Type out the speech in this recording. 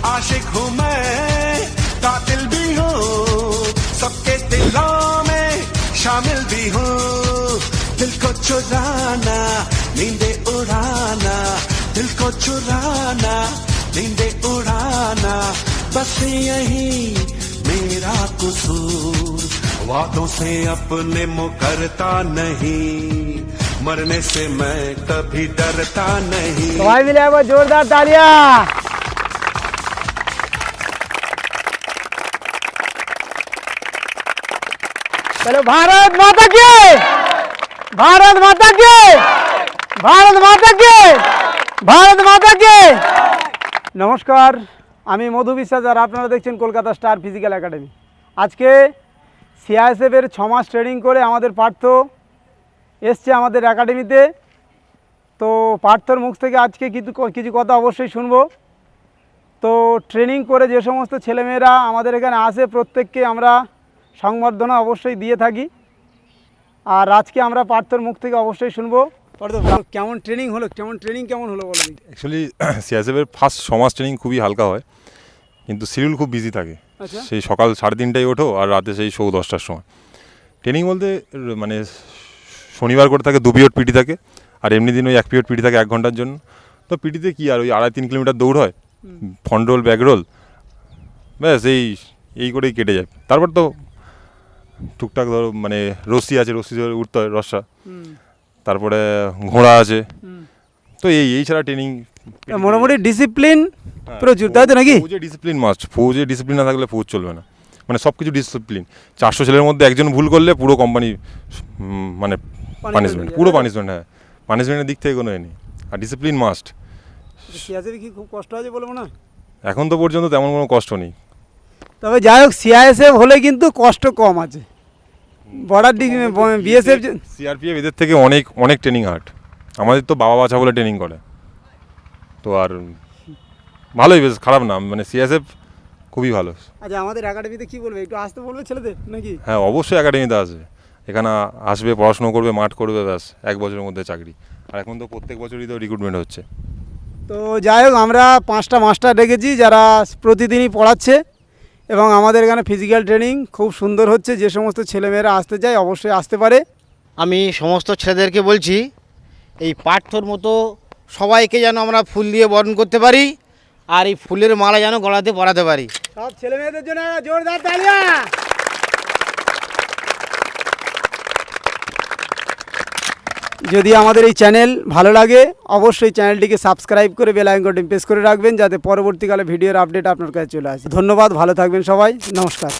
आशिक हूँ मैं, कातिल भी हूँ, सबके दिलों में शामिल भी हूँ। दिल को चुराना, नींदे उड़ाना, दिल को चुराना, नींदे उड़ाना, बस यही मेरा कसूर। वादों से अपने मुकरता नहीं, मरने से मैं कभी डरता नहीं। तो भाई मिले वो जोरदार तालियां। चलो भारत माता की, भारत माता की, भारत माता की, भारत माता की। নমস্কার, আমি মধু বিশ্বাস আর আপনারা দেখছেন কলকাতা স্টার ফিজিক্যাল একাডেমি। আজকে সিআইএসএফের 6 মাস ট্রেনিং করে আমাদের পার্থ এসছে আমাদের একাডেমিতে। তো পার্থর মুখ থেকে আজকে কিছু কথা অবশ্যই শুনবো। তো ট্রেনিং করে যে সমস্ত ছেলেমেয়েরা আমাদের এখানে আসে প্রত্যেককে আমরা সংবর্ধনা অবশ্যই দিয়ে থাকি। আর আজকে আমরা পার্থর মুখ থেকে অবশ্যই শুনবো। পার্থ, কেমন ট্রেনিং হলো, কেমন হলো বলো। অ্যাকচুয়ালি সিআইএসএফের ফার্স্ট 6 মাস ট্রেনিং খুবই হালকা হয়, কিন্তু শিডিউল খুব বিজি থাকে। সেই সকাল 3:30টায় ওঠো আর রাতে সেই 10:30টার সময়। ট্রেনিং বলতে মানে শনিবার করে থাকে 2 পিরিয়ড পিটি থাকে, আর এমনি দিন ওই 1 পিরিয়ড পিটি থাকে 1 ঘন্টার জন্য। তো পিটিতে কি আর ওই 2.5-3 কিলোমিটার দৌড় হয়, ফ্রন্ট রোল ব্যাক রোল, ব্যাস এই করেই কেটে যায়। তারপর তো টুকটাক ধরো মানে রশ্মি আছে, রশ্মি ধরে উঠতে হয় রসা, তারপরে ঘোড়া আছে। তো এই ছাড়া ট্রেনিং মোটামুটি ডিসিপ্লিন প্রচুর, তাই তো নাকি? ফৌজে ডিসিপ্লিন মাস্ট, ফৌজে ডিসিপ্লিন না থাকলে ফৌজ চলবে না। মানে সব কিছু ডিসিপ্লিন। 400 ছেলের মধ্যে একজন ভুল করলে পুরো কোম্পানি মানে পানিশমেন্ট, পুরো পানিশমেন্ট। হ্যাঁ, পানিশমেন্টের দিক থেকে কোনো নেই, আর ডিসিপ্লিন মাস্ট। সিআইএসএফ কি খুব কষ্ট আছে বলবো না? এখন তো পর্যন্ত তেমন কোনো কষ্ট নেই। তবে যাই হোক, সিআইএসএফ হলে কিন্তু কষ্ট কম আছে। বর্ডার বিএসএফ সিআরপিএফ এদের থেকে অনেক ট্রেনিং হার্ড। আমাদের তো বাবা বাছা বলে ট্রেনিং করে, তো আর ভালোই, বেশ খারাপ না, মানে সিআইএসএফ খুবই ভালো। আচ্ছা, আমাদের একাডেমিতে কি বলবে, একটু আসতে বলবে ছেলেদের নাকি? হ্যাঁ, অবশ্যই একাডেমিতে আসবে। এখানে আসবে, পড়াশুনো করবে, মাঠ করবে, ব্যাস 1 বছরের মধ্যে চাকরি। আর এখন তো প্রত্যেক বছরই তো রিক্রুটমেন্ট হচ্ছে। তো যাই হোক, আমরা 5টা মাস্টার রেখেছি যারা প্রতিদিনই পড়াচ্ছে, এবং আমাদের এখানে ফিজিক্যাল ট্রেনিং খুব সুন্দর হচ্ছে। যে সমস্ত ছেলেমেয়েরা আসতে চায় অবশ্যই আসতে পারে। আমি সমস্ত ছেলেদেরকে বলছি, এই পার্থর মতো সবাইকে যেন আমরা ফুল দিয়ে বরণ করতে পারি, আর এই ফুলের মালা যেন গলাতে পরাতে পারি। সব ছেলেমেয়েদের জন্য জোরদার তালিয়া। যদি আমাদের এই চ্যানেল ভালো লাগে অবশ্যই চ্যানেলটিকে সাবস্ক্রাইব করে বেল আইকনটি প্রেস করে রাখবেন, যাতে পরবর্তীকালে ভিডিওর আপডেট আপনার কাছে চলে আসে। ধন্যবাদ, ভালো থাকবেন সবাই, নমস্কার।